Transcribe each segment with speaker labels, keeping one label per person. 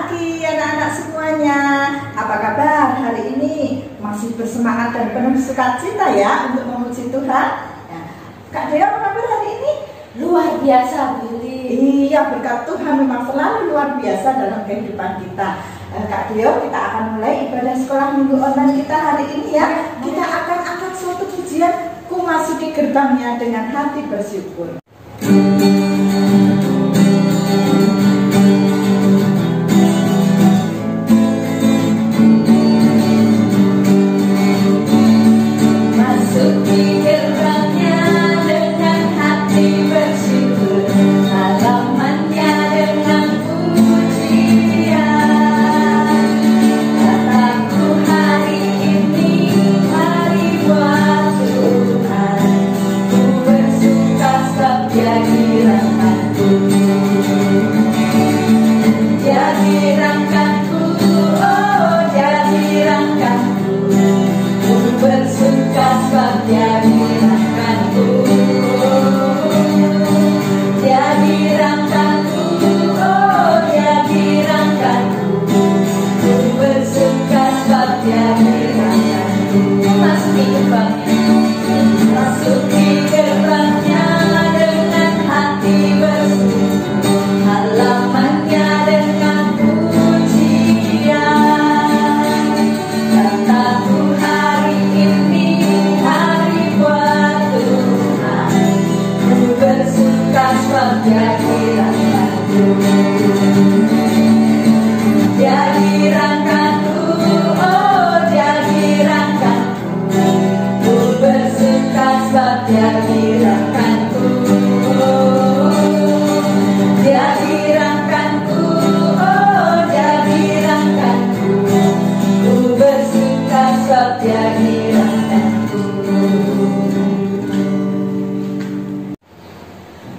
Speaker 1: pagi anak-anak semuanya. Apa kabar hari ini? Masih bersemangat dan penuh sukacita ya untuk memuji Tuhan? Ya. Kak Dea, apa kabar hari ini?
Speaker 2: Luar biasa, Billy.
Speaker 1: Iya, berkat Tuhan memang selalu luar biasa dalam kehidupan kita. Kak Dea, kita akan mulai ibadah sekolah minggu online kita hari ini ya. Kita akan angkat suatu pujian, Ku Masuki Gerbangnya dengan Hati Bersyukur.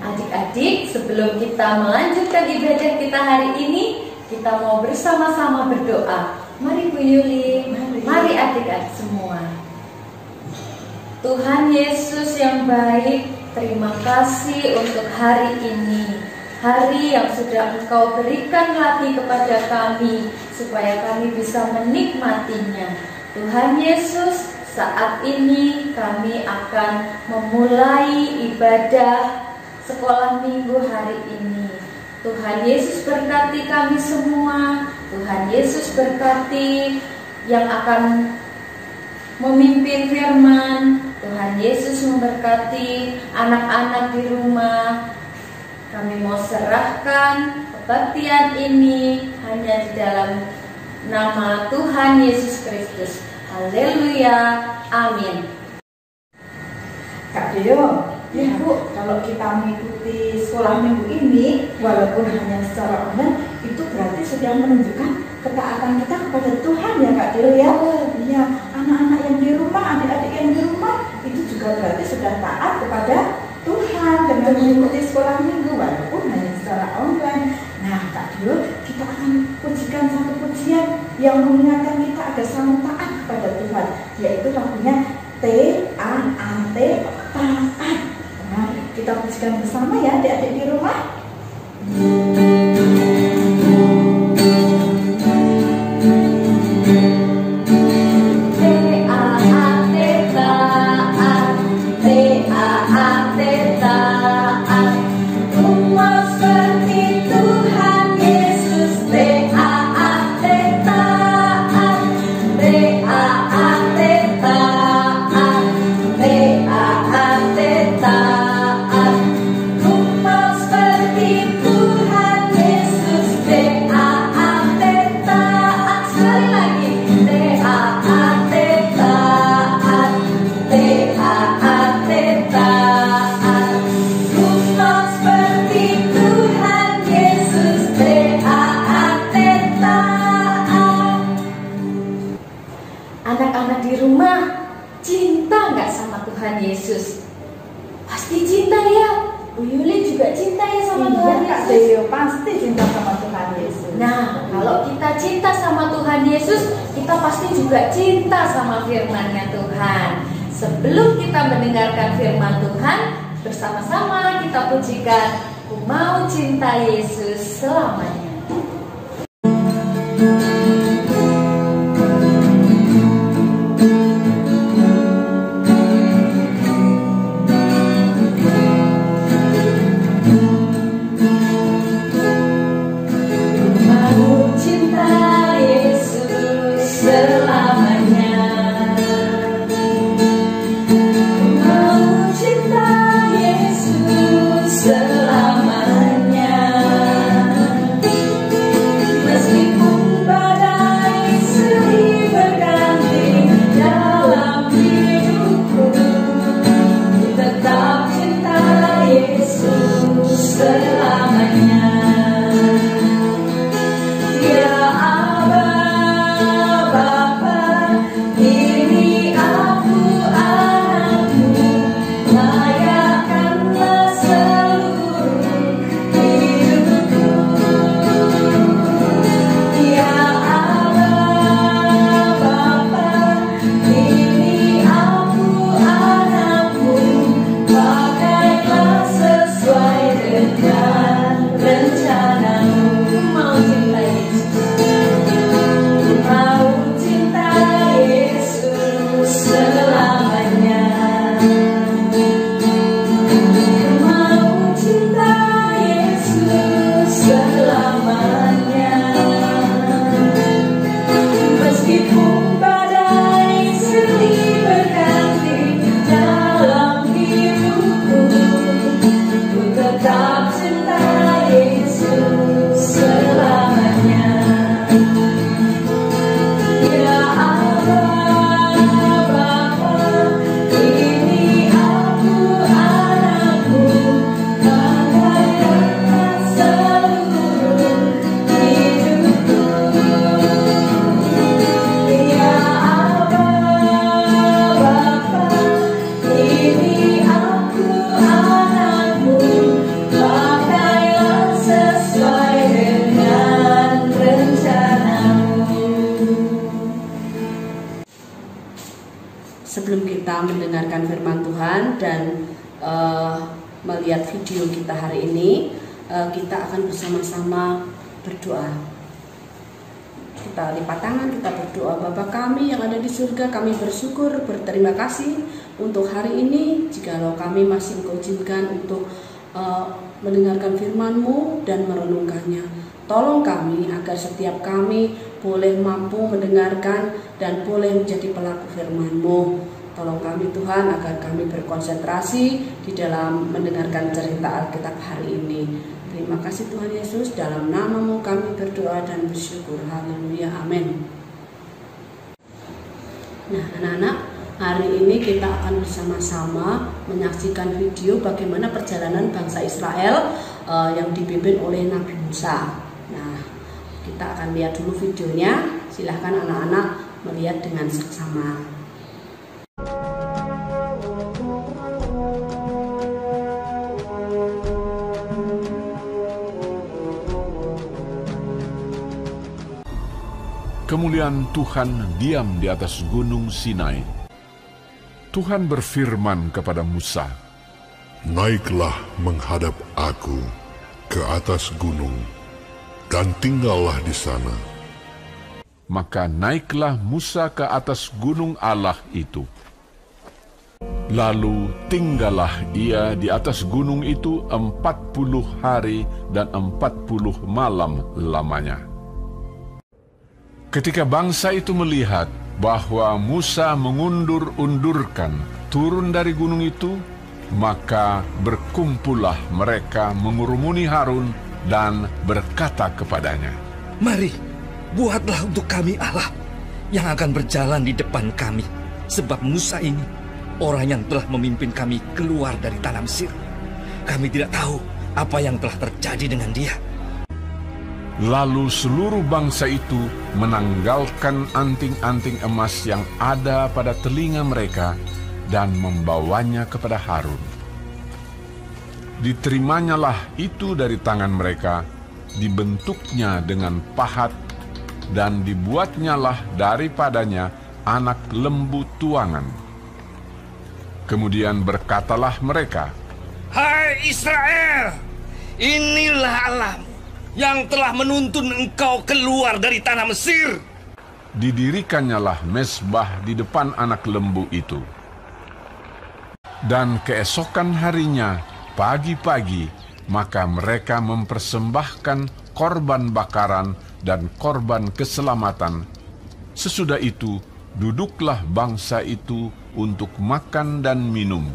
Speaker 2: Adik-adik, sebelum kita melanjutkan ibadah kita hari ini, kita mau bersama-sama berdoa. Mari Bu Yuli, mari adik-adik semua. Tuhan Yesus yang baik, terima kasih untuk hari ini. Hari yang sudah Engkau berikan lagi kepada kami, supaya kami bisa menikmatinya. Tuhan Yesus, saat ini kami akan memulai ibadah sekolah minggu hari ini. Tuhan Yesus berkati kami semua. Tuhan Yesus berkati yang akan memimpin firman. Tuhan Yesus memberkati anak-anak di rumah. Kami mau serahkan kebaktian ini hanya di dalam nama Tuhan Yesus Kristus. Haleluya, amin.
Speaker 1: Kak Deo, ya Bu, kalau kita mengikuti sekolah minggu ini, walaupun hanya secara online, itu berarti sudah menunjukkan ketaatan kita kepada Tuhan ya Kak Deo ya. Iya, anak-anak yang di rumah, adik-adik yang di rumah, itu juga berarti sudah taat kepada Tuhan dengan mengikuti sekolah minggu, walaupun hanya secara online. Nah Kak Deo, kita akan pujikan satu pujian yang mengingatkan kita agar selalu taat kepada Tuhan, yaitu lagunya T-A-A-T, taat. Nah, kita pujikan bersama ya adik-adik di rumah.
Speaker 2: Anak-anak di rumah, cinta nggak sama Tuhan Yesus? Pasti cinta ya. Bu Yuli juga cinta ya sama Tuhan Yesus.
Speaker 1: Kak Deo pasti cinta sama Tuhan Yesus.
Speaker 2: Nah, kalau kita cinta sama Tuhan Yesus, kita pasti juga cinta sama firman-Nya Tuhan. Sebelum kita mendengarkan firman Tuhan, bersama-sama kita pujikan, Ku Mau Cinta Yesus Selamanya.
Speaker 3: Sebelum kita mendengarkan firman Tuhan dan melihat video kita hari ini, kita akan bersama-sama berdoa. Kita lipat tangan, kita berdoa. Bapa kami yang ada di surga, kami bersyukur, berterima kasih untuk hari ini. Jikalau kami masih Engkau izinkan untuk mendengarkan firman-Mu dan merenungkannya, tolong kami agar setiap kami boleh mampu mendengarkan dan boleh menjadi pelaku firman-Mu. Tolong kami Tuhan agar kami berkonsentrasi di dalam mendengarkan cerita Alkitab hari ini. Terima kasih Tuhan Yesus, dalam nama-Mu kami berdoa dan bersyukur. Haleluya, amin. Nah anak-anak, hari ini kita akan bersama-sama menyaksikan video bagaimana perjalanan bangsa Israel yang dipimpin oleh Nabi Musa. Nah, kita akan lihat dulu videonya. Silahkan anak-anak melihat dengan seksama.
Speaker 4: Kemuliaan Tuhan diam di atas gunung Sinai. Tuhan berfirman kepada Musa,
Speaker 5: "Naiklah menghadap aku ke atas gunung, dan tinggallah di sana."
Speaker 4: Maka naiklah Musa ke atas gunung Allah itu. Lalu tinggallah ia di atas gunung itu 40 hari dan 40 malam lamanya. Ketika bangsa itu melihat bahwa Musa mengundur-undurkan turun dari gunung itu, maka berkumpullah mereka mengurumuni Harun dan berkata kepadanya,
Speaker 6: "Mari, buatlah untuk kami Allah yang akan berjalan di depan kami, sebab Musa ini orang yang telah memimpin kami keluar dari tanah Mesir. Kami tidak tahu apa yang telah terjadi dengan dia."
Speaker 4: Lalu seluruh bangsa itu menanggalkan anting-anting emas yang ada pada telinga mereka dan membawanya kepada Harun. Diterimanya itu dari tangan mereka, dibentuknya dengan pahat, dan dibuatnyalah daripadanya anak lembu tuangan. Kemudian berkatalah mereka,
Speaker 6: "Hai Israel, inilah Allahmu yang telah menuntun engkau keluar dari tanah Mesir.
Speaker 4: Didirikannya mezbah di depan anak lembu itu. Dan keesokan harinya, pagi-pagi, maka mereka mempersembahkan korban bakaran dan korban keselamatan. Sesudah itu, duduklah bangsa itu untuk makan dan minum,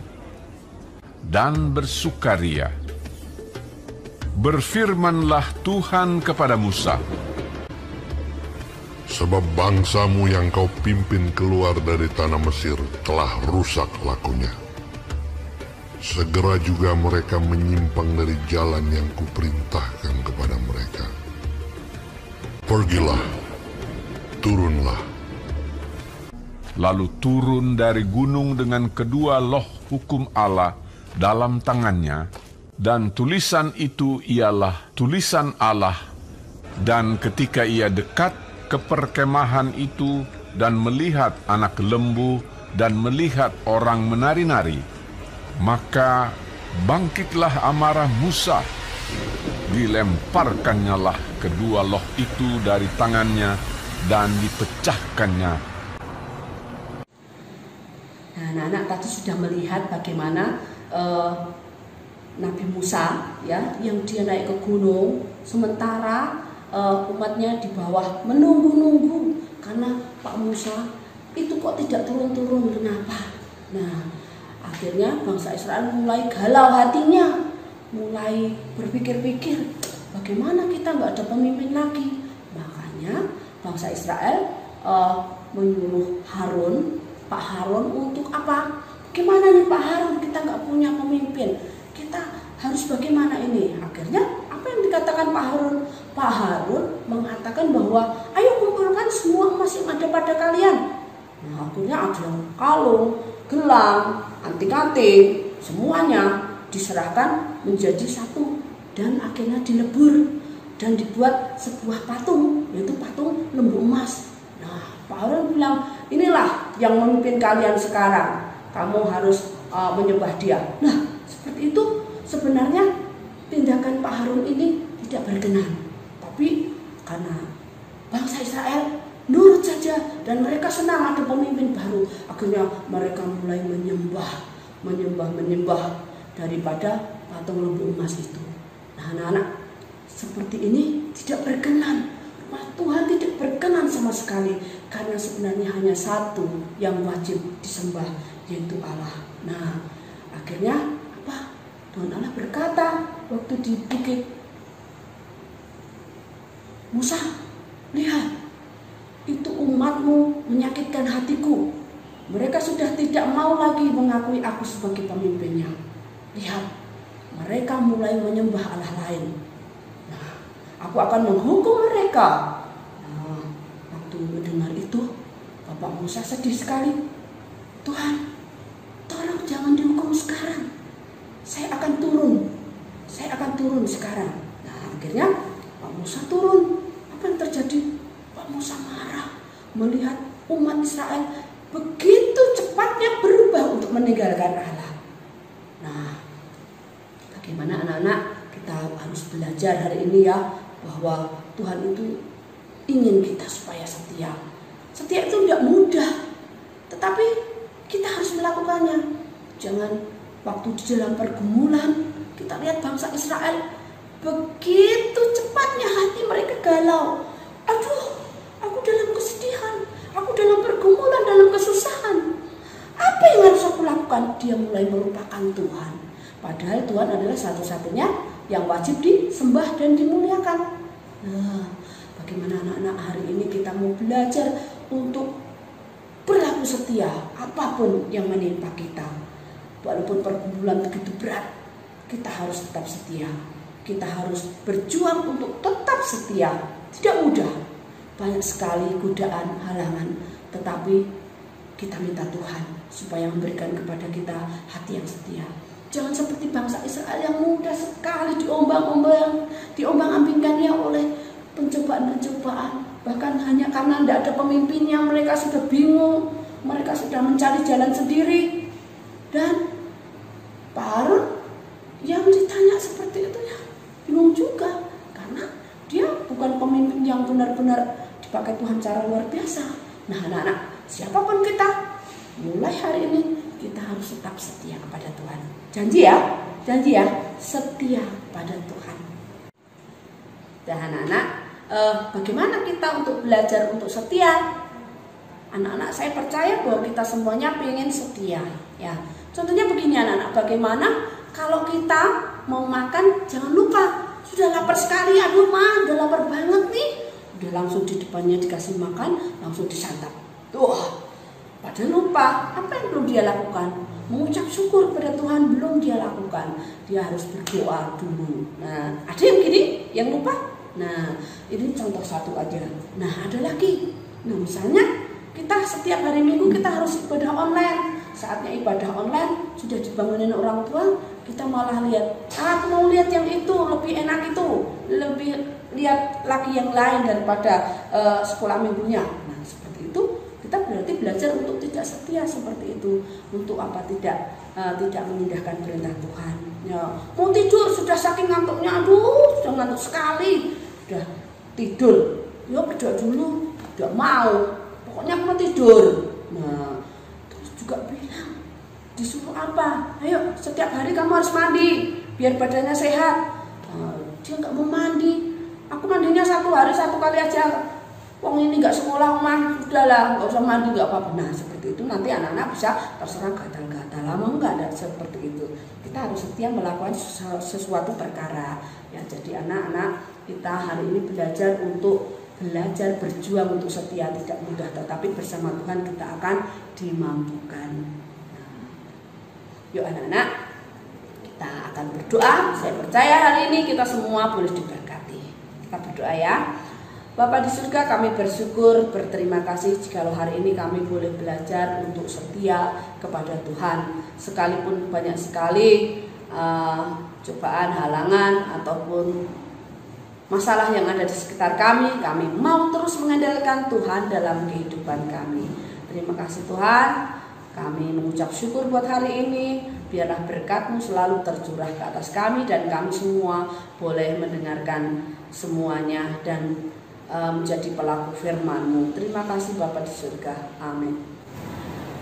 Speaker 4: dan bersukaria. Berfirmanlah Tuhan kepada Musa,
Speaker 5: sebab bangsamu yang kau pimpin keluar dari tanah Mesir telah rusak lakunya. Segera juga mereka menyimpang dari jalan yang kuperintahkan kepada mereka. Pergilah, turunlah.
Speaker 4: Lalu turun dari gunung dengan kedua loh hukum Allah dalam tangannya, dan tulisan itu ialah tulisan Allah. Dan ketika ia dekat ke perkemahan itu dan melihat anak lembu dan melihat orang menari-nari, maka bangkitlah amarah Musa. Dilemparkannyalah kedua loh itu dari tangannya dan dipecahkannya.
Speaker 3: Nah, anak-anak tadi sudah melihat bagaimana Nabi Musa ya, yang dia naik ke gunung, sementara umatnya di bawah menunggu-nunggu karena Pak Musa itu kok tidak turun-turun, kenapa? Nah, akhirnya bangsa Israel mulai galau hatinya, mulai berpikir-pikir bagaimana kita nggak ada pemimpin lagi. Makanya bangsa Israel menyuruh Pak Harun untuk apa? Gimana nih Pak Harun, kita nggak punya pemimpin, kita harus bagaimana ini? Akhirnya apa yang dikatakan Pak Harun? Pak Harun mengatakan bahwa ayo kumpulkan semua emas yang ada pada kalian. Nah, akhirnya ada kalung, gelang, anting-anting, semuanya diserahkan menjadi satu dan akhirnya dilebur dan dibuat sebuah patung, yaitu patung lembu emas. Nah, Pak Harun bilang, inilah yang memimpin kalian sekarang, kamu harus menyembah dia. Nah, seperti itu sebenarnya tindakan Pak Harun ini tidak berkenan, tapi karena bangsa Israel nurut saja dan mereka senang ada pemimpin baru, akhirnya mereka mulai menyembah daripada patung lembu emas itu. Nah, anak-anak, seperti ini tidak berkenan. Tuhan tidak berkenan sama sekali, karena sebenarnya hanya satu yang wajib disembah, yaitu Allah. Nah, akhirnya apa? Tuhan Allah berkata waktu di bukit, Musa, lihat, itu umatmu menyakitkan hatiku. Mereka sudah tidak mau lagi mengakui aku sebagai pemimpinnya. Lihat, mereka mulai menyembah Allah lain. Nah, aku akan menghukum mereka. Nah, waktu mendengar itu, Bapak Musa sedih sekali. Tuhan, tolong jangan dihukum sekarang. Saya akan turun sekarang. Nah, akhirnya Pak Musa turun. Apa yang terjadi? Pak Musa marah melihat umat Israel begitu cepatnya berubah untuk meninggalkan Allah. Nah, bagaimana anak-anak, kita harus belajar hari ini ya, bahwa Tuhan itu ingin kita supaya setia. Setia itu tidak mudah, tetapi kita harus melakukannya. Jangan waktu di dalam pergumulan, kita lihat bangsa Israel begitu cepatnya hati mereka galau. Aduh, aku dalam kesedihan, aku dalam pergumulan, dalam kesusahan. Apa yang harus aku lakukan? Dia mulai melupakan Tuhan. Padahal Tuhan adalah satu-satunya yang wajib disembah dan dimuliakan. Nah, bagaimana anak-anak hari ini kita mau belajar untuk berlaku setia apapun yang menimpa kita. Walaupun pergumulan begitu berat, kita harus tetap setia. Kita harus berjuang untuk tetap setia. Tidak mudah, banyak sekali godaan, halangan, tetapi kita minta Tuhan supaya memberikan kepada kita hati yang setia. Jangan seperti bangsa Israel yang mudah sekali diombang-ambingkannya oleh pencobaan-pencobaan. Bahkan hanya karena tidak ada pemimpinnya, mereka sudah bingung, mereka sudah mencari jalan sendiri. Dan Pak Harun yang ditanya seperti itu ya bingung juga, karena secara luar biasa. Nah anak-anak, siapapun kita, mulai hari ini kita harus tetap setia kepada Tuhan. Janji ya, setia pada Tuhan. Dan anak-anak, bagaimana kita untuk belajar untuk setia? Anak-anak, saya percaya bahwa kita semuanya pengen setia. Ya, contohnya begini anak-anak, bagaimana kalau kita mau makan, jangan lupa, sudah lapar sekali, aduh ma, udah lapar banget nih, udah langsung di depannya dikasih makan, langsung disantap. Tuh, padahal lupa, apa yang belum dia lakukan? Mengucap syukur pada Tuhan belum dia lakukan. Dia harus berdoa dulu. Nah, ada yang gini, yang lupa? Nah, ini contoh satu aja. Nah, ada lagi. Nah, misalnya kita setiap hari Minggu kita harus ibadah online. Saatnya ibadah online, sudah dibangunin orang tua, kita malah lihat, aku mau lihat yang itu, lebih enak itu, lebih lihat lagi yang lain daripada sekolah minggunya. Nah, seperti itu kita berarti belajar untuk tidak setia seperti itu. Untuk apa? Tidak mengindahkan perintah Tuhan. Ya, mau tidur sudah saking ngantuknya, aduh sudah ngantuk sekali, sudah tidur. Ya berdoa dulu, tidak mau. Pokoknya aku mau tidur. Nah, terus juga bilang, disuruh apa? Ayo setiap hari kamu harus mandi biar badannya sehat. Dia nggak mau mandi. Aku mandinya 1 hari 1 kali aja. Wong ini nggak sekolah mah, sudahlah nggak usah mandi nggak apa-apa. Nah seperti itu nanti anak-anak bisa terserang gatal-gatal. Lama nggak ada seperti itu. Kita harus setia melakukan sesuatu perkara. Ya jadi anak-anak kita hari ini belajar berjuang untuk setia, tidak mudah, tetapi bersama Tuhan kita akan dimampukan. Yuk anak-anak, kita akan berdoa. Saya percaya hari ini kita semua boleh diberkati. Kita berdoa ya. Bapa di surga, kami bersyukur, berterima kasih jikalau hari ini kami boleh belajar untuk setia kepada Tuhan. Sekalipun banyak sekali cobaan, halangan, ataupun masalah yang ada di sekitar kami mau terus mengandalkan Tuhan dalam kehidupan kami. Terima kasih Tuhan, kami mengucap syukur buat hari ini. Biarlah berkat-Mu selalu tercurah ke atas kami dan kami semua boleh mendengarkan semuanya dan menjadi pelaku firman-Mu. Terima kasih Bapa di surga. Amin.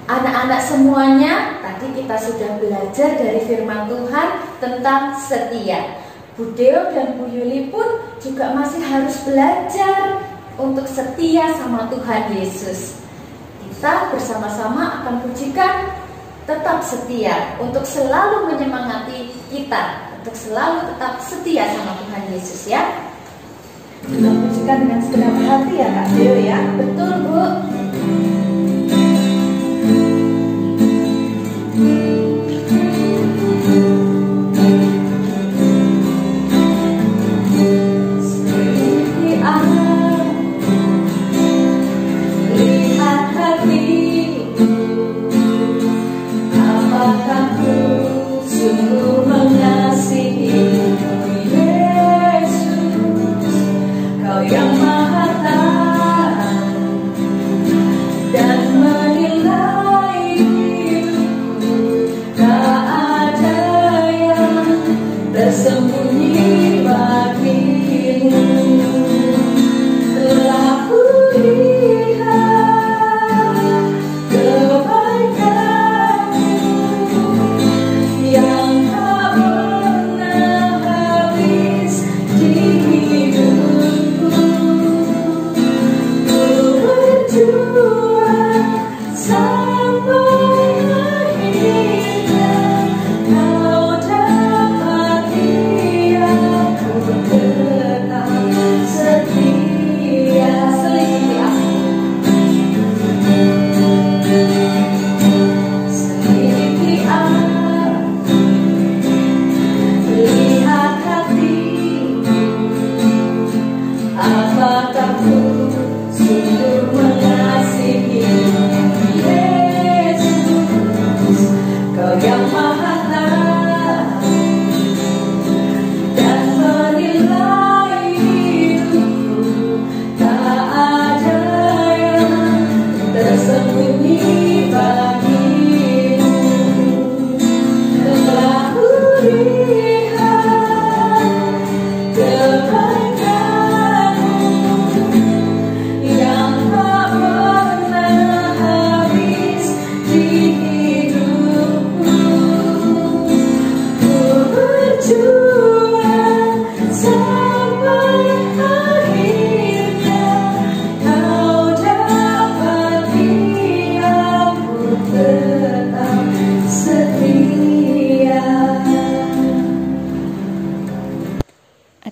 Speaker 2: Anak-anak semuanya, tadi kita sudah belajar dari firman Tuhan tentang setia. Bu Deo dan Bu Yuli pun juga masih harus belajar untuk setia sama Tuhan Yesus. Kita bersama-sama akan pujikan tetap setia untuk selalu menyemangati kita, untuk selalu tetap setia sama Tuhan Yesus ya.
Speaker 1: Kita pujikan dengan segenap hati ya Kak Deo ya.
Speaker 2: Betul Bu. Yang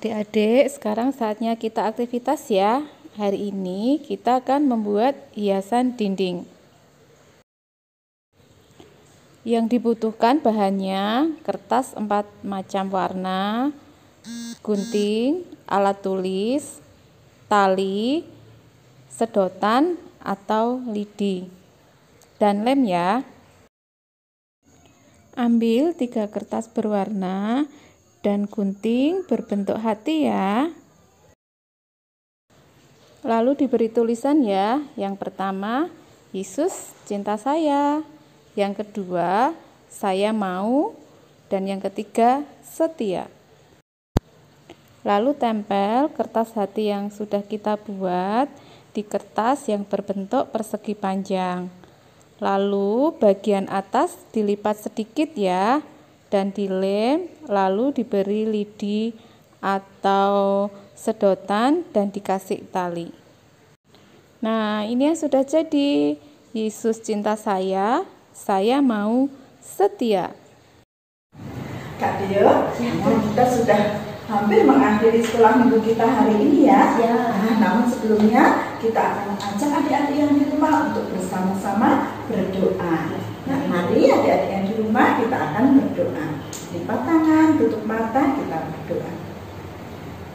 Speaker 7: Adik-adik, sekarang saatnya kita aktivitas ya. Hari ini kita akan membuat hiasan dinding. Yang dibutuhkan bahannya kertas 4 macam warna, gunting, alat tulis, tali, sedotan atau lidi, dan lem ya. Ambil 3 kertas berwarna dan gunting berbentuk hati ya. Lalu diberi tulisan ya. Yang pertama, Yesus cinta saya. Yang kedua, saya mau. Dan yang ketiga, setia. Lalu tempel kertas hati yang sudah kita buat di kertas yang berbentuk persegi panjang. Lalu bagian atas dilipat sedikit ya, dan dilem, lalu diberi lidi atau sedotan dan dikasih tali. Nah, ini yang sudah jadi. Yesus cinta saya mau setia.
Speaker 1: Kak Dio, kita sudah hampir mengakhiri sekolah minggu kita hari ini ya. Namun sebelumnya kita akan ajak adik-adik yang di rumah untuk bersama-sama berdoa. Nah, mari adik-adik yang di rumah kita akan berdoa. Lipat tangan, tutup mata, kita berdoa.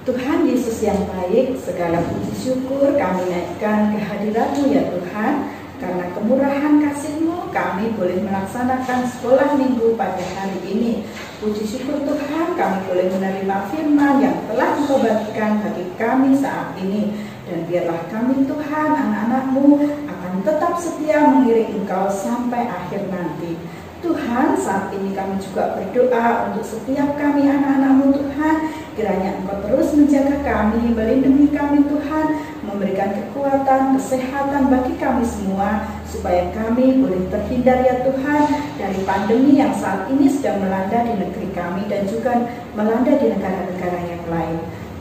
Speaker 1: Tuhan Yesus yang baik, segala puji syukur kami naikkan kehadirat-Mu ya Tuhan. Karena kemurahan kasih-Mu, kami boleh melaksanakan sekolah minggu pada hari ini. Puji syukur Tuhan, kami boleh menerima firman yang telah Engkau bagikan bagi kami saat ini. Dan biarlah kami Tuhan, anak-anak-Mu, akan tetap setia mengiring Engkau sampai akhir nanti. Tuhan, saat ini kami juga berdoa untuk setiap kami anak-anak-Mu Tuhan. Kiranya Engkau terus menjaga kami, melindungi kami Tuhan, memberikan kekuatan, kesehatan bagi kami semua, supaya kami boleh terhindar ya Tuhan dari pandemi yang saat ini sedang melanda di negeri kami dan juga melanda di negara-negara yang lain.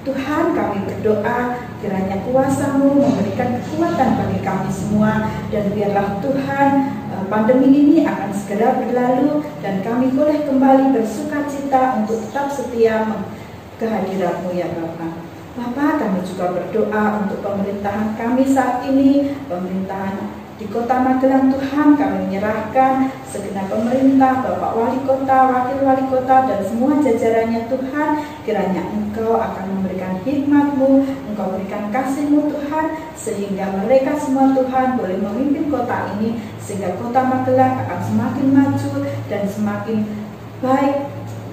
Speaker 1: Tuhan, kami berdoa kiranya kuasa-Mu memberikan kekuatan bagi kami semua, dan biarlah Tuhan pandemi ini akan segera berlalu dan kami boleh kembali bersukacita untuk tetap setia kehadirat-Mu ya Bapa. Bapa, kami juga berdoa untuk pemerintahan kami saat ini, pemerintahan di Kota Magelang Tuhan. Kami menyerahkan segenap pemerintah, Bapak Wali Kota, Wakil Wali Kota, dan semua jajarannya Tuhan. Kiranya Engkau akan memberikan hikmat-Mu, Engkau berikan kasih-Mu Tuhan, sehingga mereka semua Tuhan boleh memimpin kota ini, sehingga Kota Magelang akan semakin maju dan semakin baik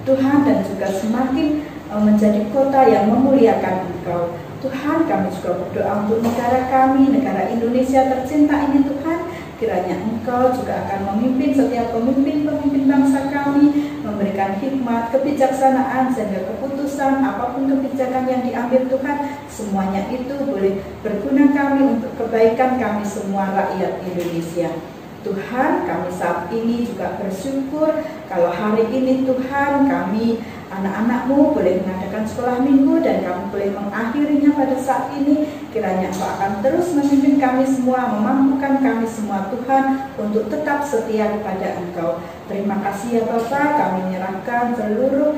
Speaker 1: Tuhan, dan juga semakin menjadi kota yang memuliakan Engkau. Tuhan, kami juga berdoa untuk negara kami, negara Indonesia tercinta ini Tuhan. Kiranya Engkau juga akan memimpin setiap pemimpin bangsa kami, memberikan hikmat, kebijaksanaan, sehingga keputusan apapun kebijakan yang diambil Tuhan, semuanya itu boleh berguna kami untuk kebaikan kami semua rakyat Indonesia. Tuhan, kami saat ini juga bersyukur kalau hari ini Tuhan kami anak-anak-Mu boleh mengadakan sekolah minggu dan kami boleh mengakhirinya pada saat ini. Kiranya Engkau akan terus memimpin kami semua, memampukan kami semua Tuhan untuk tetap setia kepada Engkau. Terima kasih ya Bapa, kami menyerahkan seluruh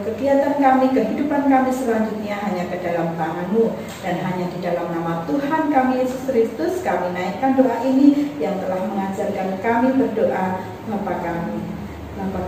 Speaker 1: kegiatan kami, kehidupan kami selanjutnya hanya ke dalam tangan-Mu, dan hanya di dalam nama Tuhan kami Yesus Kristus kami naikkan doa ini yang telah mengajarkan kami berdoa. Bapa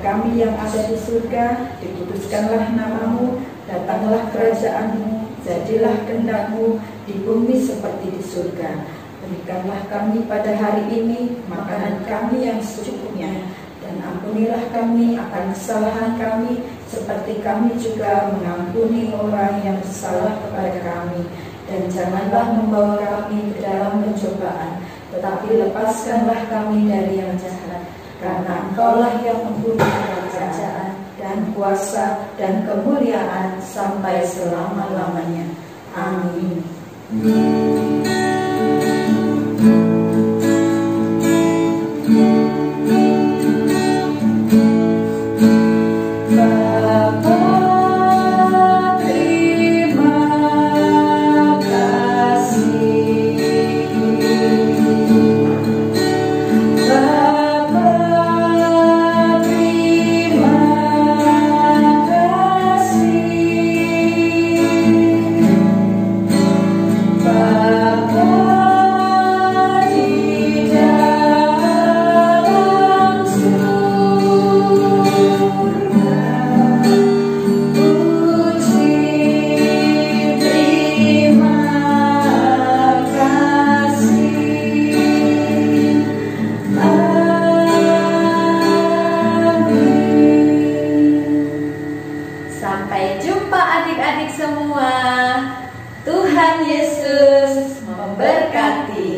Speaker 1: kami yang ada di surga, dikuduskanlah nama-Mu, datanglah kerajaan-Mu, jadilah kehendak-Mu di bumi seperti di surga. Berikanlah kami pada hari ini makanan kami yang secukupnya, dan ampunilah kami akan kesalahan kami, seperti kami juga mengampuni orang yang bersalah kepada kami. Dan janganlah membawa kami ke dalam pencobaan, tetapi lepaskanlah kami dari yang jahat. Karena Engkaulah yang mempunyai kerajaan dan kuasa dan kemuliaan sampai selama-lamanya. Amin.
Speaker 2: Terima kasih. Tuhan Yesus memberkati.